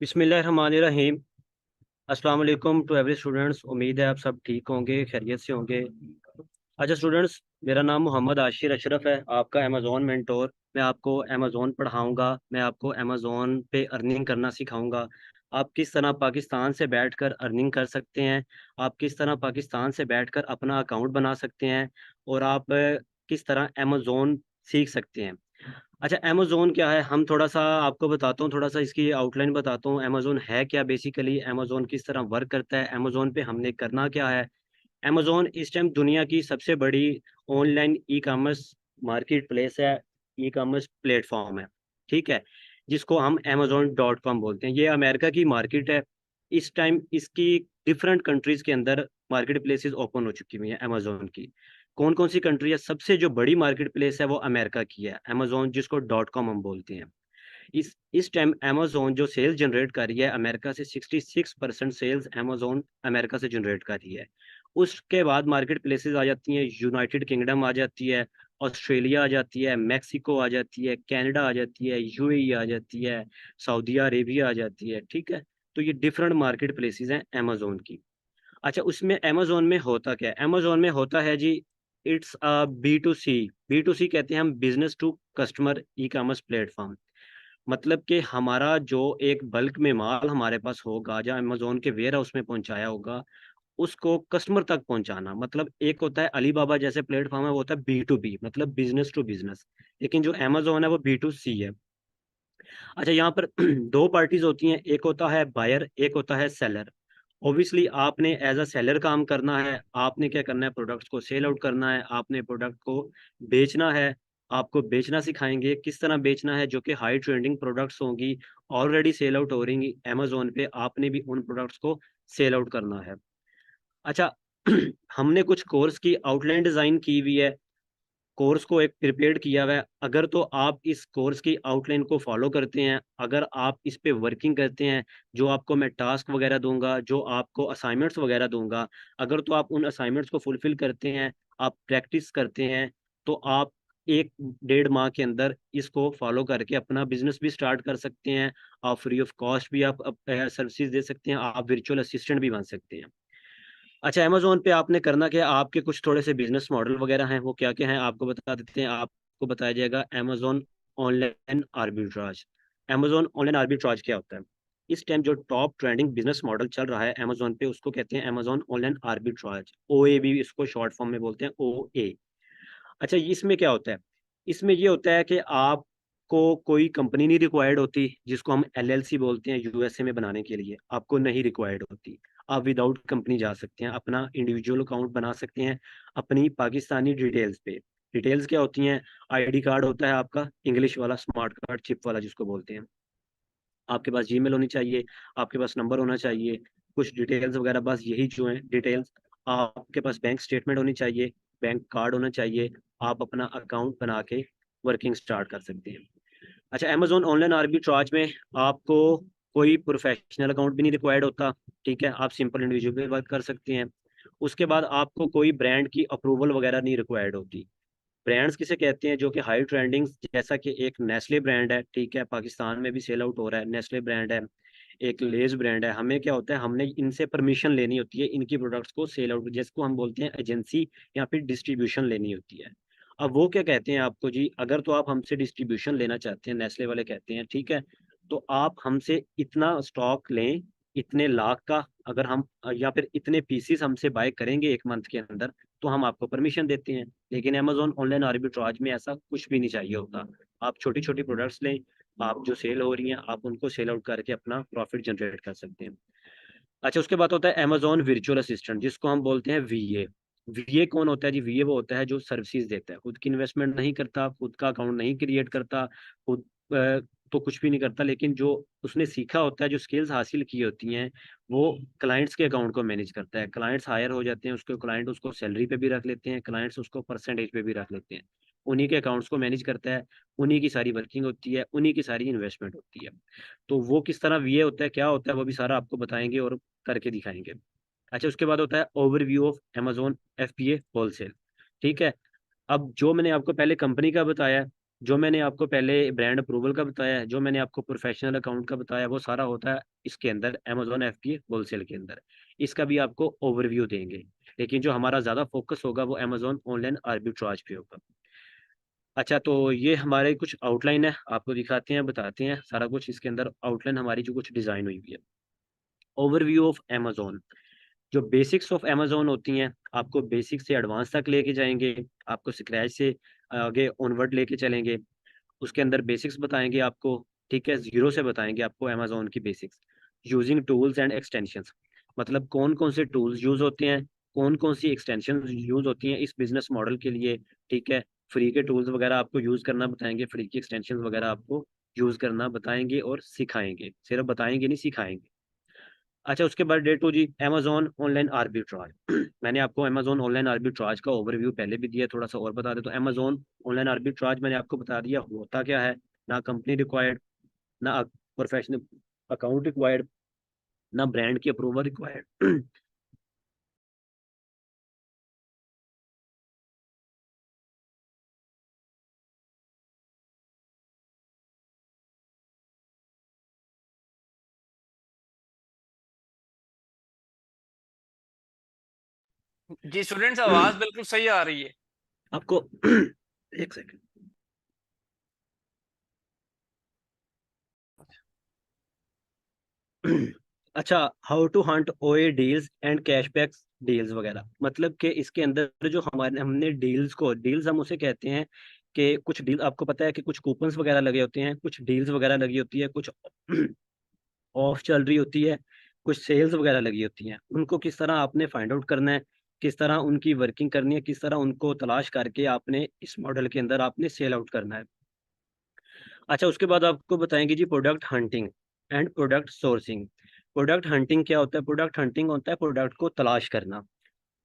बिस्मिल्लाहिर्रहमानिर्रहीम। अस्सलाम वालेकुम टू एवरी स्टूडेंट्स। उम्मीद है आप सब ठीक होंगे, खैरियत से होंगे। अच्छा स्टूडेंट्स, मेरा नाम मोहम्मद आशिर अशरफ है, आपका अमेज़ॉन मेंटोर। मैं आपको अमेज़ॉन पढ़ाऊंगा, मैं आपको अमेज़ॉन पे अर्निंग करना सिखाऊंगा। आप किस तरह पाकिस्तान से बैठकर अर्निंग कर सकते हैं, आप किस तरह पाकिस्तान से बैठकर अपना अकाउंट बना सकते हैं, और आप किस तरह अमेज़ॉन सीख सकते हैं। अच्छा, अमेज़ोन क्या है, हम थोड़ा सा आपको बताता हूँ, थोड़ा सा इसकी आउटलाइन बताता हूँ। अमेज़ोन है क्या, बेसिकली अमेज़ोन किस तरह वर्क करता है, अमेज़ोन पे हमने करना क्या है। अमेज़ोन इस टाइम दुनिया की सबसे बड़ी online e commerce market place है, ई कॉमर्स प्लेटफॉर्म है, ठीक है, जिसको हम Amazon.com बोलते हैं। ये अमेरिका की मार्केट है। इस टाइम इसकी डिफरेंट कंट्रीज़ के अंदर मार्केट प्लेसेस ओपन हो चुकी हुई हैं अमेज़ोन की। कौन कौन सी कंट्री है, सबसे जो बड़ी मार्केट प्लेस है वो अमेरिका की है, अमेज़ोन जिसको .com हम बोलते हैं। इस टाइम अमेज़ोन जो सेल्स जनरेट कर रही है अमेरिका से, 66% सेल्स अमेज़ोन अमेरिका से जनरेट कर रही है। उसके बाद मार्केट प्लेसेस आ जाती हैं, यूनाइटेड किंगडम आ जाती है, ऑस्ट्रेलिया आ जाती है, मैक्सिको आ जाती है, कनाडा आ जाती है, यूएई आ जाती है, सऊदी अरेबिया आ जाती है, ठीक है। तो ये डिफरेंट मार्केट प्लेसेस हैं अमेज़ोन की। अच्छा, उसमें अमेज़ोन में होता क्या है, अमेज़ोन में होता है जी, इट्स अ B2C। B2C कहते हैं हम, business to customer e commerce platform. मतलब कि हमारा जो एक बल्क में माल हमारे पास होगा, जो अमेज़ोन के वेयर हाउस में पहुंचाया होगा, उसको कस्टमर तक पहुंचाना। मतलब एक होता है अलीबाबा जैसे प्लेटफॉर्म है, वो होता है B2B, मतलब बिजनेस टू बिजनेस। लेकिन जो अमेज़ोन है वो B2C है। अच्छा, यहाँ पर दो पार्टीज होती हैं, एक होता है बायर, एक होता है सेलर। ऑब्वियसली आपने एज अ सेलर काम करना है, आपने क्या करना है, प्रोडक्ट्स को सेल आउट करना है, आपने प्रोडक्ट को बेचना है। आपको बेचना सिखाएंगे, किस तरह बेचना है, जो कि हाई ट्रेंडिंग प्रोडक्ट्स होंगी, ऑलरेडी सेल आउट हो रही अमेजोन पे, आपने भी उन प्रोडक्ट्स को सेल आउट करना है। अच्छा, हमने कुछ कोर्स की आउटलाइन डिजाइन की हुई है, कोर्स को एक प्रिपेयर्ड किया हुआ है। अगर तो आप इस कोर्स की आउटलाइन को फॉलो करते हैं, अगर आप इस पे वर्किंग करते हैं, जो आपको मैं टास्क वगैरह दूंगा, जो आपको असाइनमेंट्स वगैरह दूंगा, अगर तो आप उन असाइनमेंट्स को फुलफिल करते हैं, आप प्रैक्टिस करते हैं, तो आप 1 डेढ़ माह के अंदर इसको फॉलो करके अपना बिजनेस भी स्टार्ट कर सकते हैं। आप फ्री ऑफ कॉस्ट भी आप सर्विसेज दे सकते हैं, आप वर्चुअल असिस्टेंट भी बन सकते हैं। अच्छा, अमेज़ोन पे आपने करना क्या है, आपके कुछ थोड़े से बिजनेस मॉडल वगैरह हैं, वो क्या क्या हैं आपको बता देते हैं। आपको बताया जाएगा Amazon online arbitrage. Amazon online arbitrage क्या होता है, इस टाइम जो टॉप ट्रेंडिंग बिजनेस मॉडल चल रहा है अमेज़ोन पे, उसको कहते हैं अमेज़ोन ऑनलाइन आर्बिट्राज, OA भी इसको शॉर्ट फॉर्म में बोलते हैं, OA। अच्छा, इसमें क्या होता है, इसमें ये होता है कि आपको कोई कंपनी नहीं रिक्वायर्ड होती, जिसको हम LLC बोलते हैं, यूएसए में बनाने के लिए आपको नहीं रिक्वायर्ड होती। आप विदाउट कंपनी जा सकते हैं, अपना इंडिविजुअल अकाउंट बना सकते हैं अपनी पाकिस्तानी डिटेल्स पे। डिटेल्स क्या होती हैं, ID कार्ड होता है आपका, इंग्लिश वाला स्मार्ट कार्ड, चिप वाला जिसको बोलते हैं। आपके पास जीमेल होनी चाहिए, आपके पास नंबर होना चाहिए, कुछ डिटेल्स वगैरह, बस यही जो है डिटेल्स। आपके पास बैंक स्टेटमेंट होनी चाहिए, बैंक कार्ड होना चाहिए। आप अपना अकाउंट बना के वर्किंग स्टार्ट कर सकते हैं। अच्छा, अमेजोन ऑनलाइन आर्बिट्राज में आपको कोई प्रोफेशनल अकाउंट भी नहीं रिक्वायर्ड होता, ठीक है, आप सिंपल इंडिविजुअल भी वर्क कर सकते हैं। उसके बाद आपको कोई ब्रांड की अप्रूवल वगैरह नहीं रिक्वायर्ड होती। ब्रांड्स किसे कहते हैं, जो कि हाई ट्रेंडिंग, जैसा कि एक नेस्ले ब्रांड है, ठीक है, पाकिस्तान में भी सेल आउट हो रहा है, नेस्ले ब्रांड है। एक लेज ब्रांड है। हमें क्या होता है, हमने इनसे परमिशन लेनी होती है इनकी प्रोडक्ट्स को सेल आउट, जिसको हम बोलते हैं एजेंसी या फिर डिस्ट्रीब्यूशन लेनी होती है। अब वो क्या कहते हैं आपको जी, अगर तो आप हमसे डिस्ट्रीब्यूशन लेना चाहते हैं, नेस्ले वाले कहते हैं ठीक है, तो आप हमसे इतना स्टॉक लें, इतने लाख का, अगर हम या फिर इतने पीसीस हमसे बाय करेंगे 1 मंथ के अंदर, तो हम आपको परमिशन देते हैं। लेकिन अमेजोन ऑनलाइन आर्बिट्राज में ऐसा कुछ भी नहीं चाहिए होता। आप छोटी छोटी प्रोडक्ट्स लें, आप जो सेल हो रही हैं आप उनको सेल आउट करके अपना प्रॉफिट जनरेट कर सकते हैं। अच्छा, उसके बाद होता है अमेजोन वर्चुअल असिस्टेंट, जिसको हम बोलते हैं VA। VA कौन होता है जी, VA वो होता है जो सर्विसेज देता है, खुद की इन्वेस्टमेंट नहीं करता, खुद का अकाउंट नहीं क्रिएट करता, खुद तो कुछ भी नहीं करता, लेकिन जो उसने सीखा होता है, जो स्किल्स हासिल की होती हैं, वो क्लाइंट्स के अकाउंट को मैनेज करता है। क्लाइंट्स हायर हो जाते हैं, उसके क्लाइंट उसको सैलरी पे भी रख लेते हैं, क्लाइंट्स उसको परसेंटेज पे भी रख लेते हैं, उन्हीं के अकाउंट्स को मैनेज करता है, उन्हीं की सारी वर्किंग होती है, उन्हीं की सारी इन्वेस्टमेंट होती है। तो वो किस तरह VA होता है, क्या होता है, वो भी सारा आपको बताएंगे और करके दिखाएंगे। अच्छा, उसके बाद होता है overview of Amazon FBA wholesale, ठीक है। अब जो मैंने आपको पहले कंपनी का बताया, जो मैंने आपको पहले ब्रांड अप्रूवल का बताया है, जो मैंने आपको प्रोफेशनल अकाउंट का बताया, वो सारा होता है इसके अंदर अमेजोन FBA होलसेल के अंदर। इसका भी आपको ओवरव्यू देंगे, लेकिन जो हमारा ज़्यादा फोकस होगा वो अमेजोन ऑनलाइन आर्बिट्राज पे होगा। अच्छा, तो ये हमारे कुछ आउटलाइन है, आपको दिखाते हैं, बताते हैं सारा कुछ इसके अंदर आउटलाइन हमारी जो कुछ डिज़ाइन हुई हुई है। Overview of Amazon. जो बेसिक्स ऑफ अमेजोन होती हैं, आपको बेसिक से एडवांस तक लेके जाएंगे, आपको स्क्रैच से आगे ऑनवर्ड लेके चलेंगे। उसके अंदर बेसिक्स बताएंगे आपको, ठीक है, जीरो से बताएंगे आपको अमेजोन की basics. Using tools and extensions, मतलब कौन कौन से टूल्स यूज होते हैं, कौन कौन सी एक्सटेंशन यूज होती हैं इस बिजनेस मॉडल के लिए, ठीक है। फ्री के टूल्स वगैरह आपको यूज करना बताएंगे, फ्री की एक्सटेंशन वगैरह आपको यूज करना बताएंगे और सिखाएंगे, सिर्फ बताएंगे नहीं, सिखाएंगे। अच्छा, उसके बाद डे टू जी, अमेजोन ऑनलाइन आर्बिट्राज। मैंने आपको अमेजोन ऑनलाइन आर्बिट्राज का ओवरव्यू पहले भी दिया, थोड़ा सा और बता दे तो अमेजोन ऑनलाइन आर्बिट्राज मैंने आपको बता दिया होता क्या है। ना कंपनी रिक्वायर्ड, ना प्रोफेशनल अकाउंट रिक्वायर्ड, ना ब्रांड की अप्रूवल रिक्वायर्ड। जी स्टूडेंट्स, आवाज बिल्कुल सही आ रही है। आपको एक सेकंड। अच्छा, how to hunt OA deals and cashback deals वगैरह, मतलब कि इसके अंदर जो हमारे हमने डील्स को, डील्स हम उसे कहते हैं कि कुछ डील, आपको पता है कि कुछ कूपन्स वगैरह लगे होते हैं, कुछ डील्स वगैरह लगी होती है, कुछ ऑफ चल रही होती है, कुछ सेल्स वगैरह लगी होती हैं। उनको किस तरह आपने फाइंड आउट करना है, किस तरह उनकी वर्किंग करनी है, किस तरह उनको तलाश करके आपने इस मॉडल के अंदर आपने सेल आउट करना है। अच्छा, उसके बाद आपको बताएंगे जी product hunting and product sourcing. Product hunting क्या होता है? प्रोडक्ट हंटिंग होता है प्रोडक्ट को तलाश करना,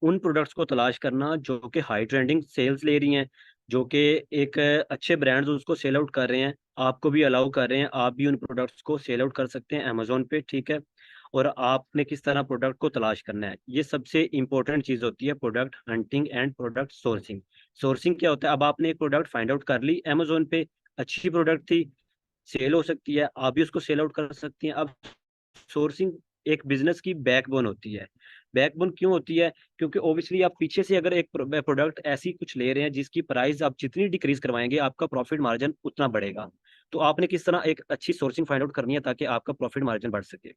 उन प्रोडक्ट्स को तलाश करना जो कि हाई ट्रेंडिंग सेल्स ले रही हैं, जो कि एक अच्छे ब्रांड्स उसको सेल आउट कर रहे हैं, आपको भी अलाउ कर रहे हैं, आप भी उन प्रोडक्ट्स को सेल आउट कर सकते हैं अमेजोन पे, ठीक है। और आपने किस तरह प्रोडक्ट को तलाश करना है, ये सबसे इंपॉर्टेंट चीज़ होती है product hunting and product sourcing. Sourcing क्या होता है? अब आपने एक प्रोडक्ट फाइंड आउट कर ली अमेजोन पे, अच्छी प्रोडक्ट थी, सेल हो सकती है, आप भी उसको सेल आउट कर सकती हैं। अब सोर्सिंग एक बिजनेस की बैकबोन होती है। बैकबोन क्यों होती है? क्योंकि ओबियसली आप पीछे से अगर एक प्रोडक्ट ऐसी कुछ ले रहे हैं जिसकी प्राइस आप जितनी डिक्रीज करवाएंगे आपका प्रॉफिट मार्जिन उतना बढ़ेगा। तो आपने किस तरह एक अच्छी सोर्सिंग फाइंड आउट करनी है ताकि आपका प्रॉफिट मार्जिन बढ़ सके।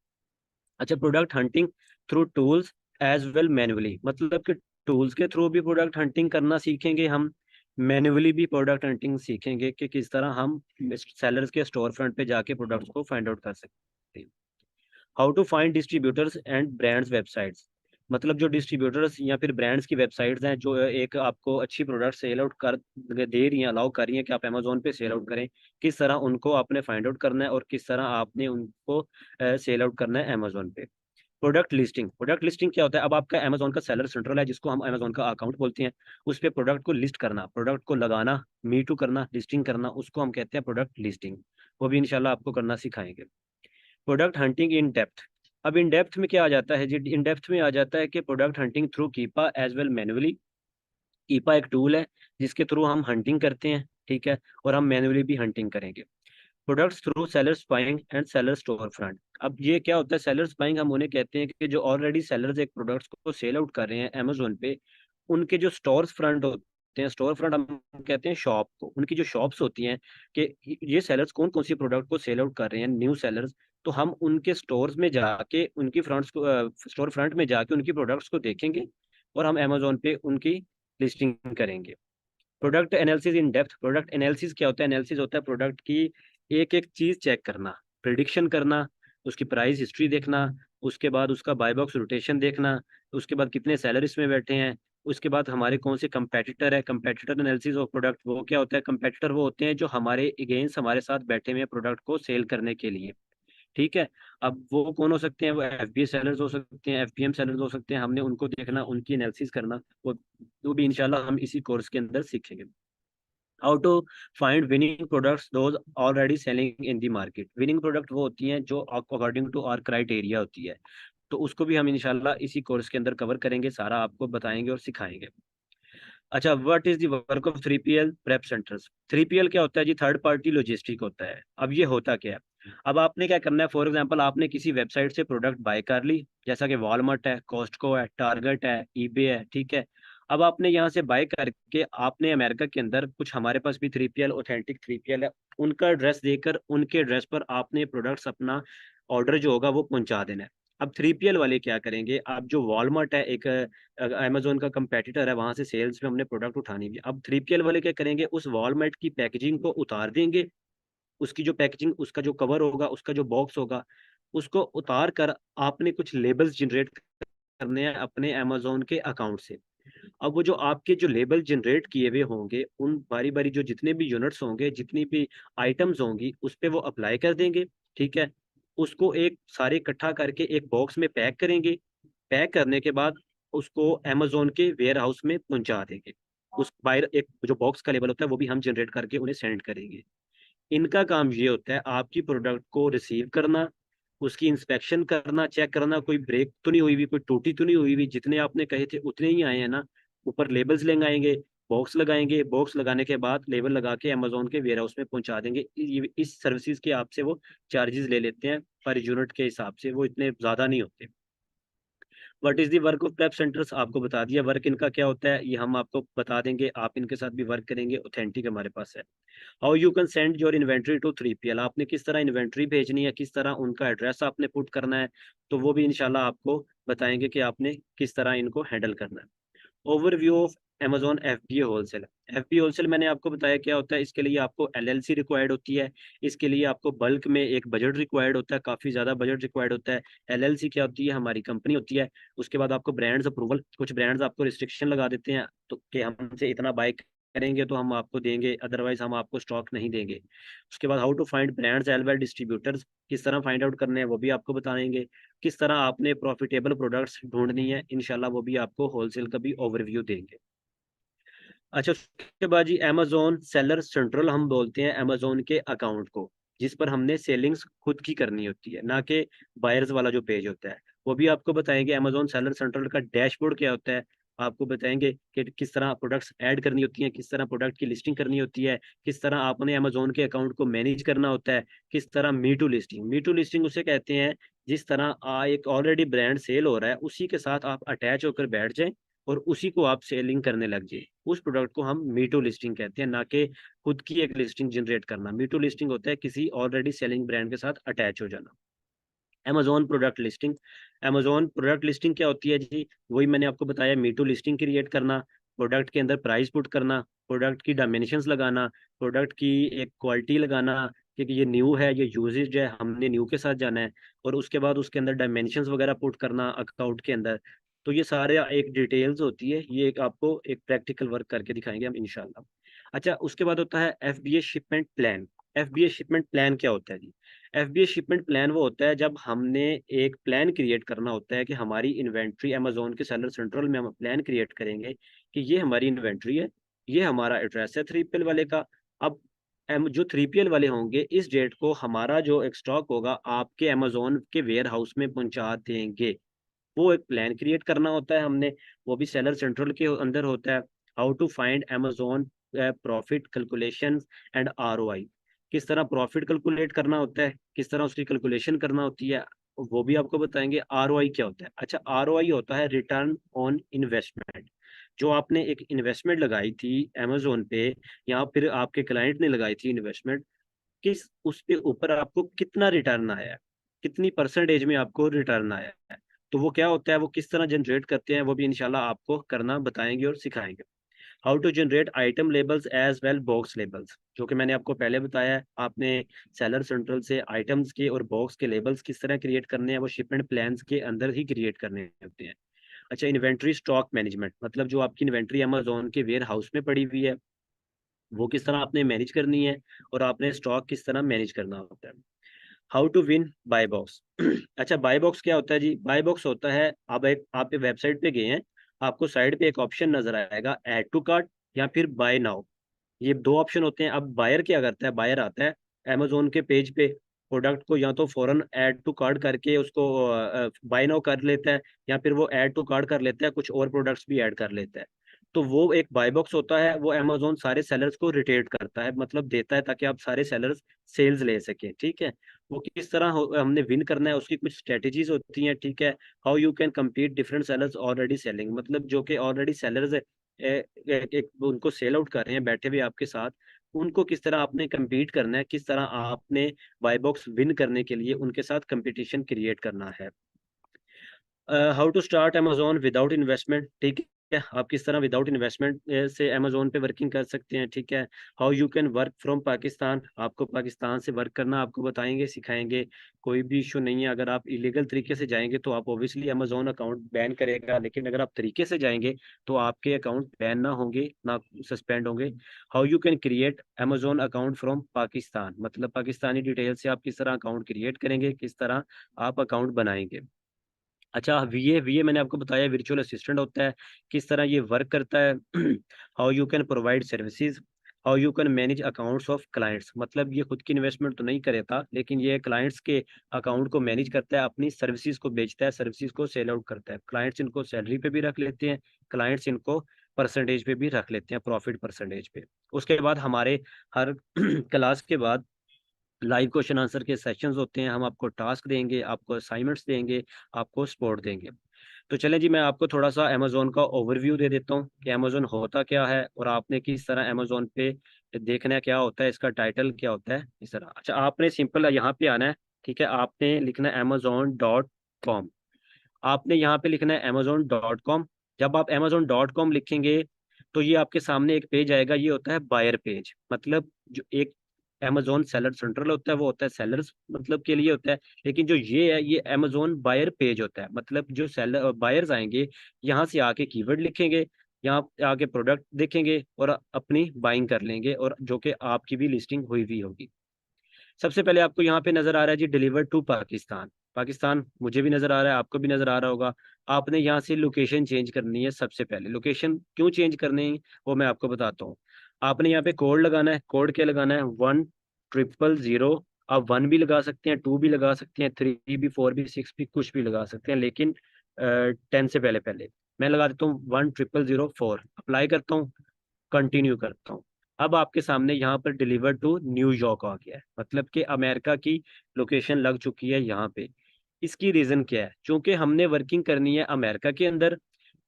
अच्छा, product hunting through tools as well manually, मतलब कि टूल्स के थ्रू भी प्रोडक्ट हंटिंग करना सीखेंगे हम, मैनुअली भी प्रोडक्ट हंटिंग सीखेंगे कि किस तरह हम सेलर्स के स्टोर फ्रंट पे जाके प्रोडक्ट्स को फाइंड आउट कर सकते हैं। How to find distributors and brands websites, मतलब जो डिस्ट्रीब्यूटर्स या फिर ब्रांड्स की वेबसाइट्स हैं जो एक आपको अच्छी प्रोडक्ट सेल आउट कर दे रही हैं, अलाउ कर रही हैं कि आप अमेजोन पे सेल आउट करें, किस तरह उनको आपने फाइंड आउट करना है और किस तरह आपने उनको सेल आउट करना है अमेजोन पे। Product listing. प्रोडक्ट लिस्टिंग क्या होता है? अब आपका अमेजोन का सेलर सेंट्रल है जिसको हम अमेजोन का अकाउंट बोलते हैं, उस पे प्रोडक्ट को लिस्ट करना, प्रोडक्ट को लगाना, मी टू करना, लिस्टिंग करना, उसको हम कहते हैं प्रोडक्ट लिस्टिंग। वो भी इंशाल्लाह आपको करना सिखाएंगे। Product hunting in depth. अब इन डेप्थ में क्या आ जाता है जी? इन डेप्थ में आ जाता है कि product hunting through Keepa as well manually. Keepa एक टूल है जिसके थ्रू हम हंटिंग करते हैं, ठीक है, और हम मैनुअली भी हंटिंग करेंगे। Products through sellers buying and seller store front. अब ये क्या होता है? सेलर्स बाइंग हम उन्हें कहते हैं कि जो ऑलरेडी सेलर्स एक प्रोडक्ट्स को सेल आउट कर रहे हैं अमेजोन पे, उनके जो स्टोर्स फ्रंट होते हैं, स्टोर फ्रंट हम कहते हैं शॉप को, उनकी जो शॉप्स होती हैं कि ये सेलर्स कौन कौन सी प्रोडक्ट को सेल आउट कर रहे हैं, न्यू सेलर्स, तो हम उनके स्टोर्स में जाके उनकी फ्रंट्स को, स्टोर फ्रंट में जाके उनकी प्रोडक्ट्स को देखेंगे और हम अमेजोन पे उनकी लिस्टिंग करेंगे। Product analysis in depth. Product analysis क्या होता है? एनालिसिस होता है प्रोडक्ट की एक एक चीज चेक करना, प्रिडिक्शन करना, उसकी प्राइस हिस्ट्री देखना, उसके बाद उसका बाय बॉक्स रोटेशन देखना, उसके बाद कितने सेलर इसमें बैठे हैं, उसके बाद हमारे कौन से कंपेटिटर है। कंपेटिटर एनालिसिस ऑफ प्रोडक्ट वो क्या होता है? कंपेटिटर वो होते हैं जो हमारे अगेंस्ट हमारे साथ बैठे हुए हैं प्रोडक्ट को सेल करने के लिए, ठीक है। अब वो कौन हो सकते हैं? वो FBA सेलर्स हो सकते हैं, FBM सेलर्स हो सकते हैं, हमने उनको देखना, उनकी एनालिसिस करना, वो भी इंशाल्लाह हम इसी कोर्स के अंदर सीखेंगे। How to find winning products those already selling in the market. Winning product वो होती हैं जो अकॉर्डिंग टू आवर क्राइटेरिया होती है, तो उसको भी हम इंशाल्लाह इसी कोर्स के अंदर कवर करेंगे, सारा आपको बताएंगे और सिखाएंगे। अच्छा, what is the work of 3PL prep centres? 3PL क्या होता है जी? थर्ड पार्टी लॉजिस्टिक होता है। अब ये होता क्या है? अब आपने क्या करना है, फॉर एग्जांपल आपने किसी वेबसाइट से प्रोडक्ट बाय कर ली, जैसा कि वॉलमार्ट है, कॉस्टको है, टारगेट है, ईबे है, ठीक है। अब आपने यहाँ से बाय करके आपने अमेरिका के अंदर कुछ, हमारे पास भी 3PL ऑथेंटिक 3PL है, उनका एड्रेस देकर उनके एड्रेस पर आपने प्रोडक्ट्स अपना ऑर्डर जो होगा वो पहुंचा देना है। अब 3PL वाले क्या करेंगे, अब जो वॉलमार्ट है एक अमेजोन का कंपेटिटर है, वहां से सेल्स में हमने प्रोडक्ट उठानी है। अब 3PL वाले क्या करेंगे, उस वॉलमार्ट की पैकेजिंग को उतार देंगे, उसकी जो पैकेजिंग, उसका जो कवर होगा, उसका जो बॉक्स होगा, उसको उतार कर आपने कुछ लेबल्स जनरेट करने हैं अपने अमेजोन के अकाउंट से। अब वो जो आपके जो लेबल जनरेट किए हुए होंगे, उन बारी बारी जो जितने भी यूनिट्स होंगे, जितनी भी आइटम्स होंगी, उस पे वो अप्लाई कर देंगे, ठीक है। उसको एक सारे इकट्ठा करके एक बॉक्स में पैक करेंगे। पैक करने के बाद उसको अमेज़न के वेयर हाउस में पहुँचा देंगे। उस बाहर एक जो बॉक्स का लेबल होता है वो भी हम जनरेट करके उन्हें सेंड करेंगे। इनका काम ये होता है आपकी प्रोडक्ट को रिसीव करना, उसकी इंस्पेक्शन करना, चेक करना कोई ब्रेक तो नहीं हुई हुई, कोई टूटी तो नहीं हुई हुई, जितने आपने कहे थे उतने ही आए हैं ना। ऊपर लेबल्स लगाएँगे, बॉक्स लगाएँगे, बॉक्स लगाने के बाद लेबल लगा के अमेज़न के वेयर हाउस में पहुँचा देंगे। ये इस सर्विसेज़ के आपसे वो चार्जेज़ ले लेते हैं पर यूनिट के हिसाब से, वो इतने ज़्यादा नहीं होते। What is the work of prep centres? आपको बता दिया वर्क इनका क्या होता है, ये हम आपको बता देंगे, आप इनके साथ भी वर्क करेंगे, ऑथेंटिक हमारे पास है। How you can send your inventory to 3PL? आपने किस तरह इन्वेंट्री भेजनी है, किस तरह उनका एड्रेस आपने पुट करना है, तो वो भी इंशाल्लाह आपको बताएँगे कि आपने किस तरह इनको हैंडल करना है। Overview of Amazon FBA wholesale. FBA wholesale मैंने आपको बताया क्या होता है, इसके लिए आपको एलएलसी रिक्वायर्ड होती है, इसके लिए आपको बल्क में एक बजट रिक्वायर्ड होता है, काफ़ी ज़्यादा बजट रिक्वायर्ड होता है। एलएलसी क्या होती है? हमारी कंपनी होती है। उसके बाद आपको ब्रांड्स अप्रूवल, कुछ ब्रांड्स आपको रिस्ट्रिक्शन लगा देते हैं तो कि हमसे इतना बाय करेंगे तो हम आपको देंगे, अदरवाइज़ हम आपको स्टॉक नहीं देंगे। उसके बाद how to find brands as well distributors, किस तरह फाइंड आउट करने हैं वो भी आपको बताएँगे। किस तरह आपने प्रॉफिटेबल प्रोडक्ट्स ढूँढनी है, इंशाल्लाह वो भी आपको होलसेल का भी ओवरव्यू देंगे। अच्छा, उसके बाद जी अमेज़न सेलर सेंट्रल हम बोलते हैं अमेज़न के अकाउंट को, जिस पर हमने सेलिंग्स खुद की करनी होती है, ना कि बायर्स वाला जो पेज होता है। वो भी आपको बताएँगे अमेज़न सेलर सेंट्रल का डैशबोर्ड क्या होता है, आपको बताएँगे कि किस तरह प्रोडक्ट्स ऐड करनी होती हैं, किस तरह प्रोडक्ट की लिस्टिंग करनी होती है, किस तरह आपने अमेज़न के अकाउंट को मैनेज करना होता है, किस तरह me too listing, me too listing उसे कहते हैं जिस तरह एक ऑलरेडी ब्रांड सेल हो रहा है, उसी के साथ आप अटैच होकर बैठ जाएँ और उसी को आप सेलिंग करने लग जाइए। उस प्रोडक्ट को हम मी टू लिस्टिंग कहते हैं, ना कि खुद की एक लिस्टिंग जनरेट करना। मी टू लिस्टिंग होता है किसी ऑलरेडी सेलिंग ब्रांड के साथ अटैच हो जाना। Amazon product listing, Amazon product listing क्या होती है जी? वही मैंने आपको बताया, मी टू लिस्टिंग क्रिएट करना, प्रोडक्ट के अंदर प्राइस पुट करना, प्रोडक्ट की डायमेंशंस लगाना, प्रोडक्ट की एक क्वालिटी लगाना कि ये न्यू है, ये यूजेज है, हमने न्यू के साथ जाना है, और उसके बाद उसके अंदर डायमेंशंस वगैरह पुट करना अकाउंट के अंदर। तो ये सारे एक डिटेल्स होती है, ये एक आपको एक प्रैक्टिकल वर्क करके दिखाएँगे हम इंशाल्लाह। अच्छा, उसके बाद होता है FBA shipment plan. FBA shipment plan क्या होता है जी? एफबीए शिपमेंट प्लान वो होता है जब हमने एक प्लान क्रिएट करना होता है कि हमारी इन्वेंट्री अमेज़न के सेलर सेंट्रल में हम प्लान क्रिएट करेंगे कि ये हमारी इन्वेंट्री है, ये हमारा एड्रेस है 3PL वाले का। अब जो 3PL वाले होंगे इस डेट को हमारा जो एक स्टॉक होगा आपके अमेज़न के वेयर हाउस में पहुँचा देंगे। वो एक प्लान क्रिएट करना होता है हमने, वो भी सेलर सेंट्रल के अंदर होता है। How to find Amazon profit calculations and ROI, किस तरह प्रॉफिट कैलकुलेट करना होता है, किस तरह उसकी कैलकुलेशन करना होती है, वो भी आपको बताएँगे। आरओआई क्या होता है? अच्छा, आरओआई होता है रिटर्न ऑन इन्वेस्टमेंट। जो आपने एक इन्वेस्टमेंट लगाई थी अमेज़न पे या फिर आपके क्लाइंट ने लगाई थी इन्वेस्टमेंट, किस उसके ऊपर आपको कितना रिटर्न आया है, कितनी परसेंटेज में आपको रिटर्न आया है। तो वो क्या होता है, वो किस तरह जनरेट करते हैं, वो भी इंशाल्लाह आपको करना बताएँगे और सिखाएँगे। How to generate item labels as well box labels, जो कि मैंने आपको पहले बताया है, आपने सेलर सेंट्रल से आइटम्स के और बॉक्स के लेबल्स किस तरह क्रिएट करने हैं, वो शिपमेंट प्लान्स के अंदर ही क्रिएट करने होते हैं। अच्छा, इन्वेंटरी स्टॉक मैनेजमेंट, मतलब जो आपकी इन्वेंटरी अमेज़न के वेयर हाउस में पड़ी हुई है, वो किस तरह आपने मैनेज करनी है और आपने स्टॉक किस तरह मैनेज करना होता है। How to win buy box. अच्छा, बाय बॉक्स क्या होता है जी? बाय बॉक्स होता है, आप एक वेबसाइट पे गए हैं, आपको साइड पे एक ऑप्शन नज़र आएगा ऐड टू कार्ट या फिर बाय नाउ। ये 2 ऑप्शन होते हैं। अब बायर क्या करता है, बायर आता है अमेज़न के पेज पे, प्रोडक्ट को या तो फ़ौरन ऐड टू कार्ट करके उसको बाय नाउ कर लेता है या फिर वो ऐड टू कार्ट कर लेता है, कुछ और प्रोडक्ट्स भी ऐड कर लेता है। तो वो एक बाय बॉक्स होता है, वो अमेजोन सारे सेलर्स को रिटेट करता है, मतलब देता है ताकि आप सारे सेलर्स सेल्स ले सकें, ठीक है। वो किस तरह हमने विन करना है, उसकी कुछ स्ट्रेटेजीज होती हैं, ठीक है। How you can compete different sellers already selling, मतलब जो कि ऑलरेडी सेलर्स एक उनको सेल आउट कर रहे हैं बैठे हुए आपके साथ, उनको किस तरह आपने कम्पीट करना है, किस तरह आपने बाय बॉक्स विन करने के लिए उनके साथ कंपटीशन क्रिएट करना है। How to start Amazon without investment, ठीक है, आप किस तरह विदाउट इन्वेस्टमेंट से अमेजोन पे वर्किंग कर सकते हैं, ठीक है। How you can work from Pakistan, आपको पाकिस्तान से वर्क करना आपको बताएंगे, सिखाएंगे, कोई भी इशू नहीं है। अगर आप इलीगल तरीके से जाएंगे तो आप ऑब्वियसली अमेजोन अकाउंट बैन करेगा, लेकिन अगर आप तरीके से जाएंगे तो आपके अकाउंट बैन ना होंगे, ना सस्पेंड होंगे। How you can create Amazon account from Pakistan, मतलब पाकिस्तानी डिटेल से आप किस तरह अकाउंट क्रिएट करेंगे, किस तरह आप अकाउंट बनाएंगे। अच्छा, वीए मैंने आपको बताया वर्चुअल असिस्टेंट होता है, किस तरह ये वर्क करता है। How you can provide services, how you can manage accounts of clients, मतलब ये खुद की इन्वेस्टमेंट तो नहीं करता, लेकिन ये क्लाइंट्स के अकाउंट को मैनेज करता है, अपनी सर्विसेज को बेचता है, सर्विसेज को सेल आउट करता है। क्लाइंट्स इनको सैलरी पे भी रख लेते हैं, क्लाइंट्स इनको परसेंटेज पे भी रख लेते हैं, प्रॉफिट परसेंटेज पे। उसके बाद हमारे हर क्लास के बाद लाइव क्वेश्चन आंसर के सेशंस होते हैं, हम आपको टास्क देंगे, आपको असाइनमेंट्स देंगे, आपको सपोर्ट देंगे। तो चलें जी, मैं आपको थोड़ा सा अमेजोन का ओवरव्यू दे देता हूँ कि अमेजोन होता क्या है और आपने किस तरह अमेजोन पे देखना है, क्या होता है, इसका टाइटल क्या होता है, इस तरह। अच्छा, आपने सिंपल यहाँ पे आना है, ठीक है, आपने लिखना है amazon.com, आपने यहाँ पे लिखना है amazon.com। जब आप amazon.com लिखेंगे तो ये आपके सामने एक पेज आएगा, ये होता है बायर पेज, मतलब जो एक अमेजोन सेलर सेंट्रल होता है वो होता है सेलर्स मतलब के लिए होता है, लेकिन जो ये है ये अमेजोन बायर पेज होता है, मतलब जो सेलर बायर्स आएंगे यहाँ से आके कीवर्ड लिखेंगे, यहाँ आके प्रोडक्ट देखेंगे और अपनी बाइंग कर लेंगे, और जो कि आपकी भी लिस्टिंग हुई हुई होगी। सबसे पहले आपको यहाँ पे नजर आ रहा है जी डिलीवर टू पाकिस्तान, पाकिस्तान मुझे भी नजर आ रहा है, आपको भी नजर आ रहा होगा। आपने यहाँ से लोकेशन चेंज करनी है, सबसे पहले लोकेशन क्यों चेंज करनी है वो मैं आपको बताता हूँ। आपने यहाँ पे कोड लगाना है, कोड क्या लगाना है, 100। आप 1 भी लगा सकते हैं, 2 भी लगा सकते हैं, 3 भी, 4 भी, 6 भी, कुछ भी लगा सकते हैं, लेकिन 10 से पहले पहले मैं लगा देता हूँ 10004, अप्लाई करता हूँ, कंटिन्यू करता हूँ। अब आपके सामने यहाँ पर डिलीवर टू न्यूयॉर्क आ गया है, मतलब कि अमेरिका की लोकेशन लग चुकी है यहाँ पे। इसकी रीज़न क्या है, चूंकि हमने वर्किंग करनी है अमेरिका के अंदर,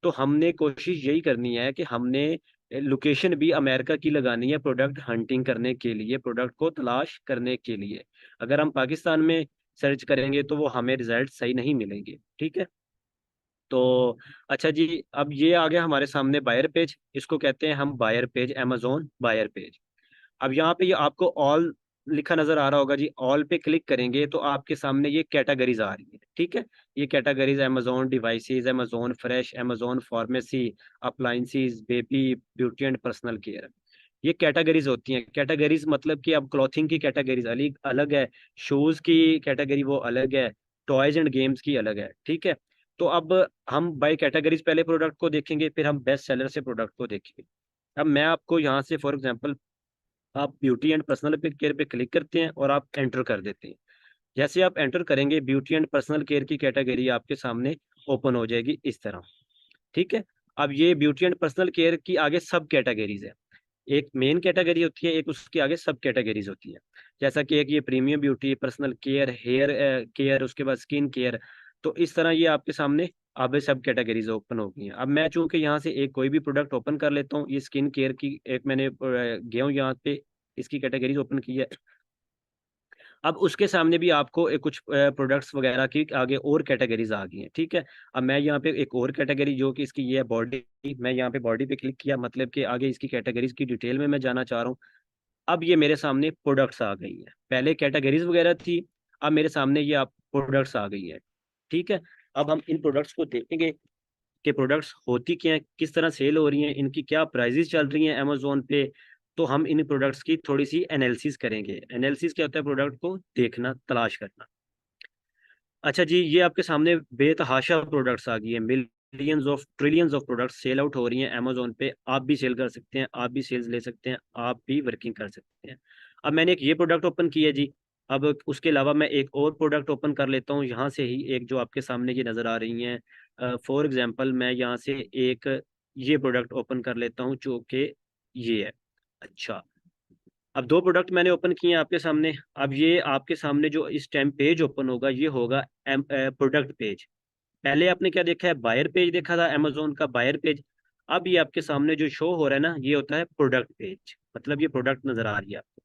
तो हमने कोशिश यही करनी है कि हमने लोकेशन भी अमेरिका की लगानी है, प्रोडक्ट हंटिंग करने के लिए, प्रोडक्ट को तलाश करने के लिए। अगर हम पाकिस्तान में सर्च करेंगे तो वो हमें रिजल्ट सही नहीं मिलेंगे, ठीक है। तो अच्छा जी, अब ये आ गया हमारे सामने बायर पेज, इसको कहते हैं हम buyer page, Amazon buyer page. अब यहाँ पे ये आपको ऑल लिखा नजर आ रहा होगा जी, ऑल पे क्लिक करेंगे तो आपके सामने ये कैटेगरीज आ रही है, ठीक है। ये categories Amazon devices, Amazon fresh, Amazon pharmacy, appliances, baby, beauty and personal care, ये कैटेगरीज होती हैं। कैटेगरीज मतलब कि अब क्लॉथिंग की कैटेगरीज अलग अलग है, शूज की कैटेगरी वो अलग है, टॉयज एंड गेम्स की अलग है, ठीक है। तो अब हम बाय कैटेगरीज पहले प्रोडक्ट को देखेंगे, फिर हम बेस्ट सेलर से प्रोडक्ट को देखेंगे। अब मैं आपको यहाँ से फॉर एग्जांपल, आप ब्यूटी एंड पर्सनल केयर पे क्लिक करते हैं और आप एंटर कर देते हैं। जैसे आप एंटर करेंगे ब्यूटी एंड पर्सनल केयर की कैटेगरी आपके सामने ओपन हो जाएगी इस तरह, ठीक है। अब ये ब्यूटी एंड पर्सनल केयर की आगे सब कैटेगरीज है, एक मेन कैटेगरी होती है, एक उसके आगे सब कैटेगरीज होती है। जैसा कि एक ये premium beauty, personal care, hair care, उसके बाद स्किन केयर। तो इस तरह ये आपके सामने अब सब कैटेगरीज ओपन हो गई हैं। अब मैं चूंकि यहाँ से एक कोई भी प्रोडक्ट ओपन कर लेता हूँ, ये स्किन केयर की एक मैंने गया हूँ यहाँ पे, इसकी कैटेगरीज ओपन की है। अब उसके सामने भी आपको कुछ प्रोडक्ट्स वगैरह की आगे और कैटेगरीज आ गई हैं, ठीक है। अब मैं यहाँ पे एक और कैटेगरी जो कि इसकी ये है बॉडी, मैं यहाँ पे बॉडी पे क्लिक किया, मतलब कि आगे इसकी कैटेगरीज की डिटेल में मैं जाना चाह रहा हूँ। अब ये मेरे सामने प्रोडक्ट्स आ गई है, पहले कैटेगरीज वगैरह थी, अब मेरे सामने ये आप प्रोडक्ट्स आ गई है, ठीक है। अब हम इन प्रोडक्ट्स को देखेंगे कि प्रोडक्ट्स होती क्या हैं, किस तरह सेल हो रही हैं, इनकी क्या प्राइजेस चल रही हैं अमेजोन पे। तो हम इन प्रोडक्ट्स की थोड़ी सी एनालिसिस करेंगे। एनालिसिस क्या होता है, प्रोडक्ट को देखना, तलाश करना। अच्छा जी, ये आपके सामने बेतहाशा प्रोडक्ट्स आ गई हैं, millions of trillions of products sell out हो रही हैं अमेजोन पे, आप भी सेल कर सकते हैं, आप भी सेल्स ले सकते हैं, आप भी वर्किंग कर सकते हैं। अब मैंने एक ये प्रोडक्ट ओपन किया जी, अब उसके अलावा मैं एक और प्रोडक्ट ओपन कर लेता हूँ यहाँ से ही, एक जो आपके सामने ये नज़र आ रही हैं। फॉर एग्जांपल मैं यहाँ से एक ये प्रोडक्ट ओपन कर लेता हूँ जो कि ये है। अच्छा, अब दो प्रोडक्ट मैंने ओपन किए हैं आपके सामने। अब ये आपके सामने जो इस टाइम पेज ओपन होगा ये होगा प्रोडक्ट पेज। पहले आपने क्या देखा है, बायर पेज देखा था, अमेजोन का बायर पेज। अब ये आपके सामने जो शो हो रहा है ना, ये होता है प्रोडक्ट पेज, मतलब ये प्रोडक्ट नजर आ रही है आपको।